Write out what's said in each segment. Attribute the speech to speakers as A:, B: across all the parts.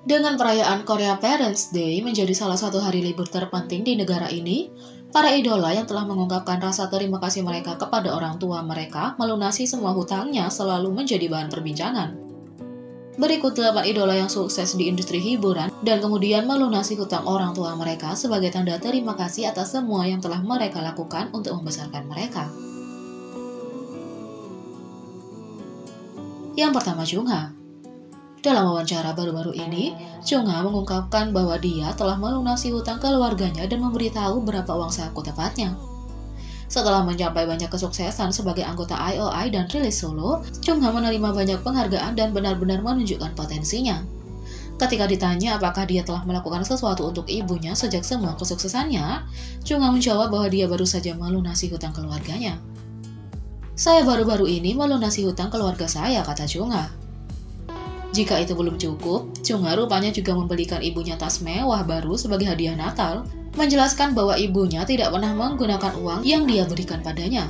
A: Dengan perayaan Korea Parents Day menjadi salah satu hari libur terpenting di negara ini, para idola yang telah mengungkapkan rasa terima kasih mereka kepada orang tua mereka melunasi semua hutangnya selalu menjadi bahan perbincangan. Berikut 8 idola yang sukses di industri hiburan dan kemudian melunasi hutang orang tua mereka sebagai tanda terima kasih atas semua yang telah mereka lakukan untuk membesarkan mereka. Yang pertama, Jungha. Dalam wawancara baru-baru ini, Jungha mengungkapkan bahwa dia telah melunasi hutang keluarganya dan memberitahu berapa uang saku tepatnya. Setelah mencapai banyak kesuksesan sebagai anggota IOI dan rilis solo, Jungha menerima banyak penghargaan dan benar-benar menunjukkan potensinya. Ketika ditanya apakah dia telah melakukan sesuatu untuk ibunya sejak semua kesuksesannya, Jungha menjawab bahwa dia baru saja melunasi hutang keluarganya. "Saya baru-baru ini melunasi hutang keluarga saya," kata Jungha. Jika itu belum cukup, Jungha rupanya juga membelikan ibunya tas mewah baru sebagai hadiah Natal, menjelaskan bahwa ibunya tidak pernah menggunakan uang yang dia berikan padanya.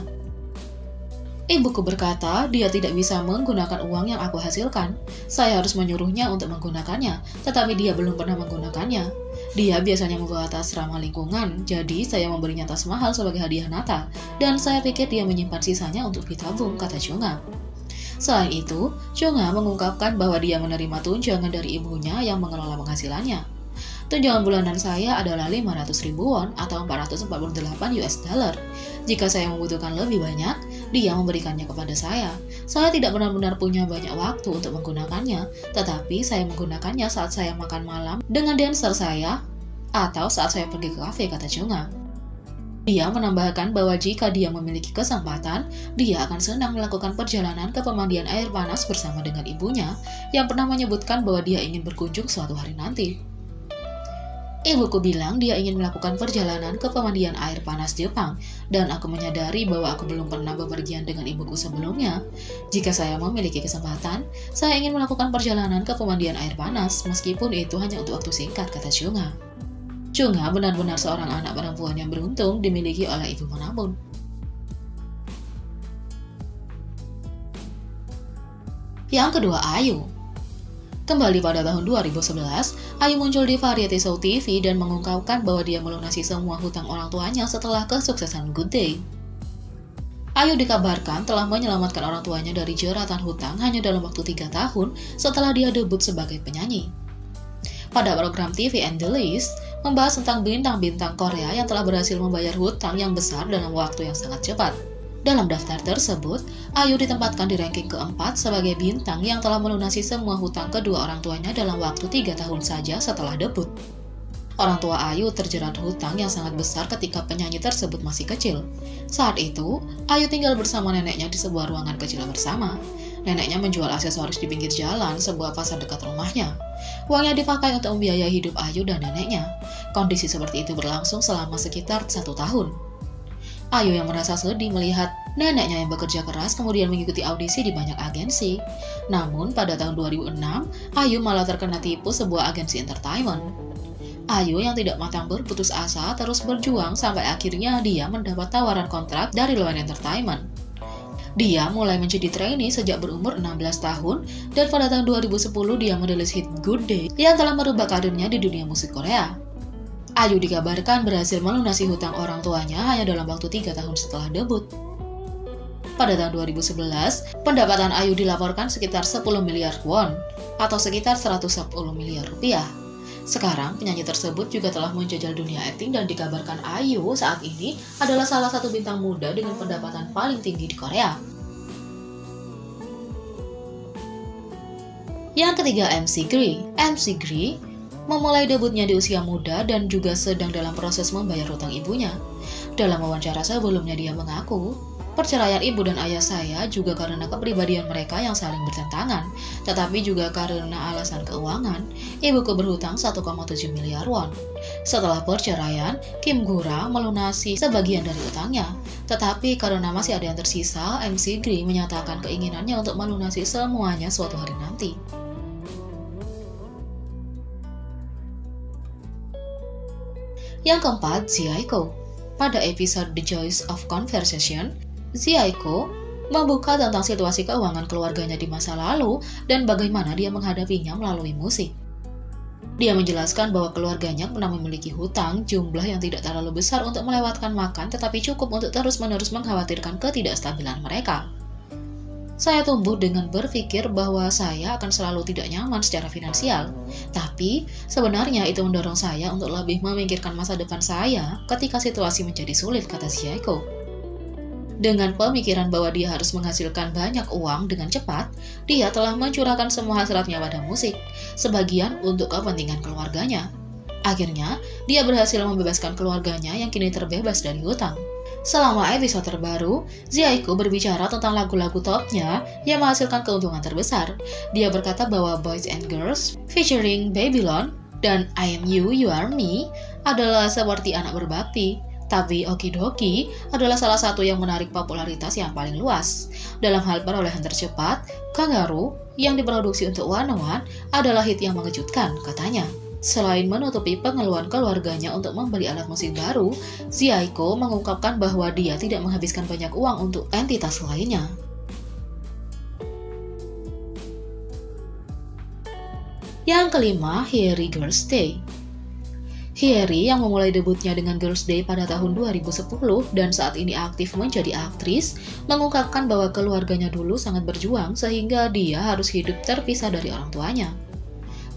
A: "Ibuku berkata, dia tidak bisa menggunakan uang yang aku hasilkan. Saya harus menyuruhnya untuk menggunakannya, tetapi dia belum pernah menggunakannya. Dia biasanya membawa tas ramah lingkungan, jadi saya memberinya tas mahal sebagai hadiah Natal, dan saya pikir dia menyimpan sisanya untuk ditabung," kata Jungha. Selain itu, Jungha mengungkapkan bahwa dia menerima tunjangan dari ibunya yang mengelola penghasilannya. "Tunjangan bulanan saya adalah 500.000 won atau 448 US dollar. Jika saya membutuhkan lebih banyak, dia memberikannya kepada saya. Saya tidak benar-benar punya banyak waktu untuk menggunakannya, tetapi saya menggunakannya saat saya makan malam dengan dancer saya atau saat saya pergi ke kafe," kata Jungha. Dia menambahkan bahwa jika dia memiliki kesempatan, dia akan senang melakukan perjalanan ke pemandian air panas bersama dengan ibunya, yang pernah menyebutkan bahwa dia ingin berkunjung suatu hari nanti. "Ibuku bilang dia ingin melakukan perjalanan ke pemandian air panas Jepang, dan aku menyadari bahwa aku belum pernah bepergian dengan ibuku sebelumnya. Jika saya memiliki kesempatan, saya ingin melakukan perjalanan ke pemandian air panas, meskipun itu hanya untuk waktu singkat," kata Jungha. Jungha benar-benar seorang anak perempuan yang beruntung dimiliki oleh ibu manapun. Yang kedua, Ayu. Kembali pada tahun 2011, Ayu muncul di variety show TV dan mengungkapkan bahwa dia melunasi semua hutang orang tuanya setelah kesuksesan Good Day. Ayu dikabarkan telah menyelamatkan orang tuanya dari jeratan hutang hanya dalam waktu 3 tahun setelah dia debut sebagai penyanyi. Pada program TV And The List, membahas tentang bintang-bintang Korea yang telah berhasil membayar hutang yang besar dalam waktu yang sangat cepat. Dalam daftar tersebut, Ayu ditempatkan di ranking keempat sebagai bintang yang telah melunasi semua hutang kedua orang tuanya dalam waktu 3 tahun saja setelah debut. Orang tua Ayu terjerat hutang yang sangat besar ketika penyanyi tersebut masih kecil. Saat itu, Ayu tinggal bersama neneknya di sebuah ruangan kecil bersama. Neneknya menjual aksesoris di pinggir jalan, sebuah pasar dekat rumahnya. Uangnya dipakai untuk membiayai hidup Ayu dan neneknya. Kondisi seperti itu berlangsung selama sekitar 1 tahun. Ayu yang merasa sedih melihat neneknya yang bekerja keras kemudian mengikuti audisi di banyak agensi. Namun pada tahun 2006, Ayu malah terkena tipu sebuah agensi entertainment. Ayu yang tidak matang berputus asa terus berjuang sampai akhirnya dia mendapat tawaran kontrak dari Loan Entertainment. Dia mulai menjadi trainee sejak berumur 16 tahun dan pada tahun 2010 dia merilis hit Good Day yang telah merubah karirnya di dunia musik Korea. Ayu dikabarkan berhasil melunasi hutang orang tuanya hanya dalam waktu 3 tahun setelah debut. Pada tahun 2011, pendapatan Ayu dilaporkan sekitar 10 miliar won atau sekitar 110 miliar rupiah. Sekarang, penyanyi tersebut juga telah menjajal dunia akting dan dikabarkan Ayu saat ini adalah salah satu bintang muda dengan pendapatan paling tinggi di Korea. Yang ketiga, MC Gri. MC Gri memulai debutnya di usia muda dan juga sedang dalam proses membayar hutang ibunya. Dalam wawancara sebelumnya dia mengaku, "Perceraian ibu dan ayah saya juga karena kepribadian mereka yang saling bertentangan, tetapi juga karena alasan keuangan. Ibuku berhutang 1,7 miliar won. Setelah perceraian, Kim Gura melunasi sebagian dari utangnya. Tetapi karena masih ada yang tersisa, MC Gri menyatakan keinginannya untuk melunasi semuanya suatu hari nanti." Yang keempat, Ziaiko. Pada episode The Joys of Conversation, Ziaiko membuka tentang situasi keuangan keluarganya di masa lalu dan bagaimana dia menghadapinya melalui musik. Dia menjelaskan bahwa keluarganya pernah memiliki hutang jumlah yang tidak terlalu besar untuk melewatkan makan, tetapi cukup untuk terus-menerus mengkhawatirkan ketidakstabilan mereka. Saya tumbuh dengan berpikir bahwa saya akan selalu tidak nyaman secara finansial. Tapi, sebenarnya itu mendorong saya untuk lebih memikirkan masa depan saya ketika situasi menjadi sulit, kata Ziaiko. Dengan pemikiran bahwa dia harus menghasilkan banyak uang dengan cepat, dia telah mencurahkan semua hasratnya pada musik, sebagian untuk kepentingan keluarganya. Akhirnya, dia berhasil membebaskan keluarganya yang kini terbebas dari hutang. Selama episode terbaru, Ziaiko berbicara tentang lagu-lagu topnya yang menghasilkan keuntungan terbesar. Dia berkata bahwa Boys and Girls featuring Babylon dan I Am You, You Are Me adalah seperti anak berbakti. Tapi Okidoki adalah salah satu yang menarik popularitas yang paling luas. Dalam hal perolehan tercepat, Kangaroo yang diproduksi untuk One adalah hit yang mengejutkan, katanya. Selain menutupi pengeluaran keluarganya untuk membeli alat musik baru, Ziaiko mengungkapkan bahwa dia tidak menghabiskan banyak uang untuk entitas lainnya. Yang kelima, Hyeri Girls' Day. Hyeri yang memulai debutnya dengan Girls' Day pada tahun 2010 dan saat ini aktif menjadi aktris, mengungkapkan bahwa keluarganya dulu sangat berjuang sehingga dia harus hidup terpisah dari orang tuanya.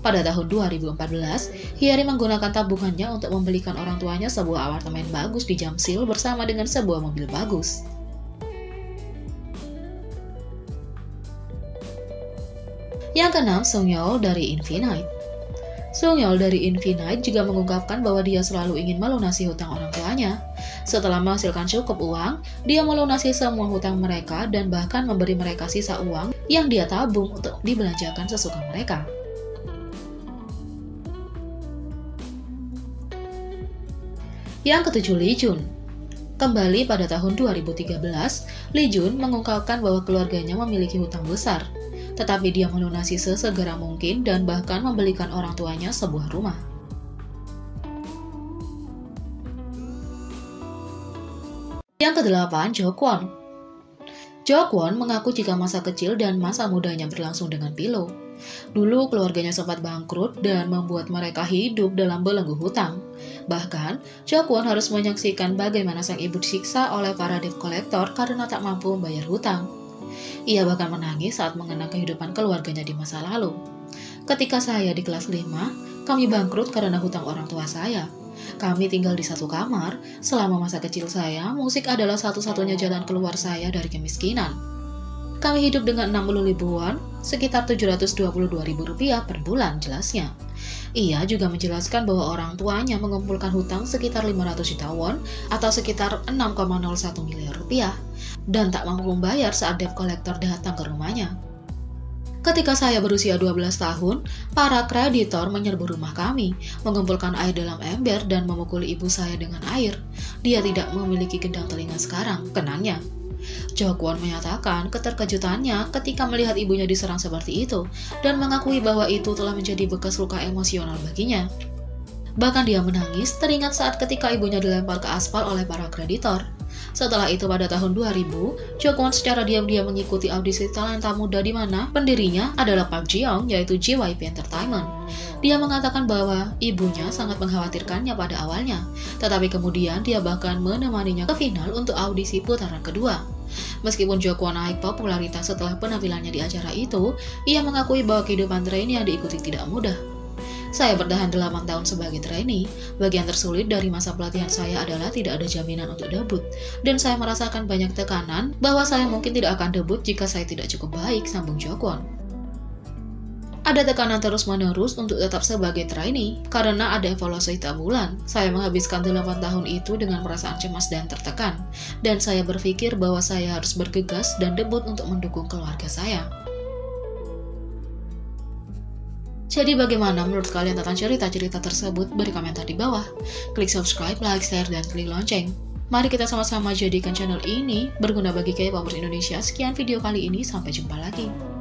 A: Pada tahun 2014, Hyeri menggunakan tabungannya untuk membelikan orang tuanya sebuah apartemen bagus di Jamsil bersama dengan sebuah mobil bagus. Yang keenam, Sungyeol dari Infinite. Sungyeol dari Infinite juga mengungkapkan bahwa dia selalu ingin melunasi hutang orang tuanya. Setelah menghasilkan cukup uang, dia melunasi semua hutang mereka dan bahkan memberi mereka sisa uang yang dia tabung untuk dibelanjakan sesuka mereka. Yang ketujuh, Lee Jun. Kembali pada tahun 2013, Lee Jun mengungkapkan bahwa keluarganya memiliki hutang besar, tetapi dia melunasi sesegera mungkin dan bahkan membelikan orang tuanya sebuah rumah. Yang kedelapan, Jokwon. Jokwon mengaku jika masa kecil dan masa mudanya berlangsung dengan pilu. Dulu keluarganya sempat bangkrut dan membuat mereka hidup dalam belenggu hutang. Bahkan, Jokwon harus menyaksikan bagaimana sang ibu disiksa oleh para debt collector karena tak mampu membayar hutang. Ia bahkan menangis saat mengenang kehidupan keluarganya di masa lalu. Ketika saya di kelas 5, kami bangkrut karena hutang orang tua saya. Kami tinggal di satu kamar. Selama masa kecil saya, musik adalah satu-satunya jalan keluar saya dari kemiskinan. Kami hidup dengan 60.000 won, sekitar Rp722.000 per bulan, jelasnya. Ia juga menjelaskan bahwa orang tuanya mengumpulkan hutang sekitar 500 juta won atau sekitar 6,01 miliar rupiah dan tak mampu membayar saat debt collector datang ke rumahnya. Ketika saya berusia 12 tahun, para kreditor menyerbu rumah kami, mengumpulkan air dalam ember dan memukuli ibu saya dengan air. Dia tidak memiliki gendang telinga sekarang, kenangnya. Jokwon menyatakan keterkejutannya ketika melihat ibunya diserang seperti itu dan mengakui bahwa itu telah menjadi bekas luka emosional baginya. Bahkan dia menangis teringat saat ketika ibunya dilempar ke aspal oleh para kreditor. Setelah itu pada tahun 2000, Jokwon secara diam-diam mengikuti audisi talenta muda di mana pendirinya adalah Park Ji-young yaitu JYP Entertainment. Dia mengatakan bahwa ibunya sangat mengkhawatirkannya pada awalnya, tetapi kemudian dia bahkan menemaninya ke final untuk audisi putaran kedua. Meskipun Jokwon naik popularitas setelah penampilannya di acara itu, ia mengakui bahwa kehidupan trainee yang diikuti tidak mudah. Saya bertahan 8 tahun sebagai trainee. Bagian tersulit dari masa pelatihan saya adalah tidak ada jaminan untuk debut, dan saya merasakan banyak tekanan bahwa saya mungkin tidak akan debut jika saya tidak cukup baik, sambung Jokwon. Ada tekanan terus-menerus untuk tetap sebagai trainee, karena ada evaluasi tiap bulan. Saya menghabiskan 8 tahun itu dengan perasaan cemas dan tertekan, dan saya berpikir bahwa saya harus bergegas dan debut untuk mendukung keluarga saya. Jadi bagaimana menurut kalian tentang cerita-cerita tersebut? Beri komentar di bawah. Klik subscribe, like, share, dan klik lonceng. Mari kita sama-sama jadikan channel ini berguna bagi K-popers Indonesia. Sekian video kali ini, sampai jumpa lagi.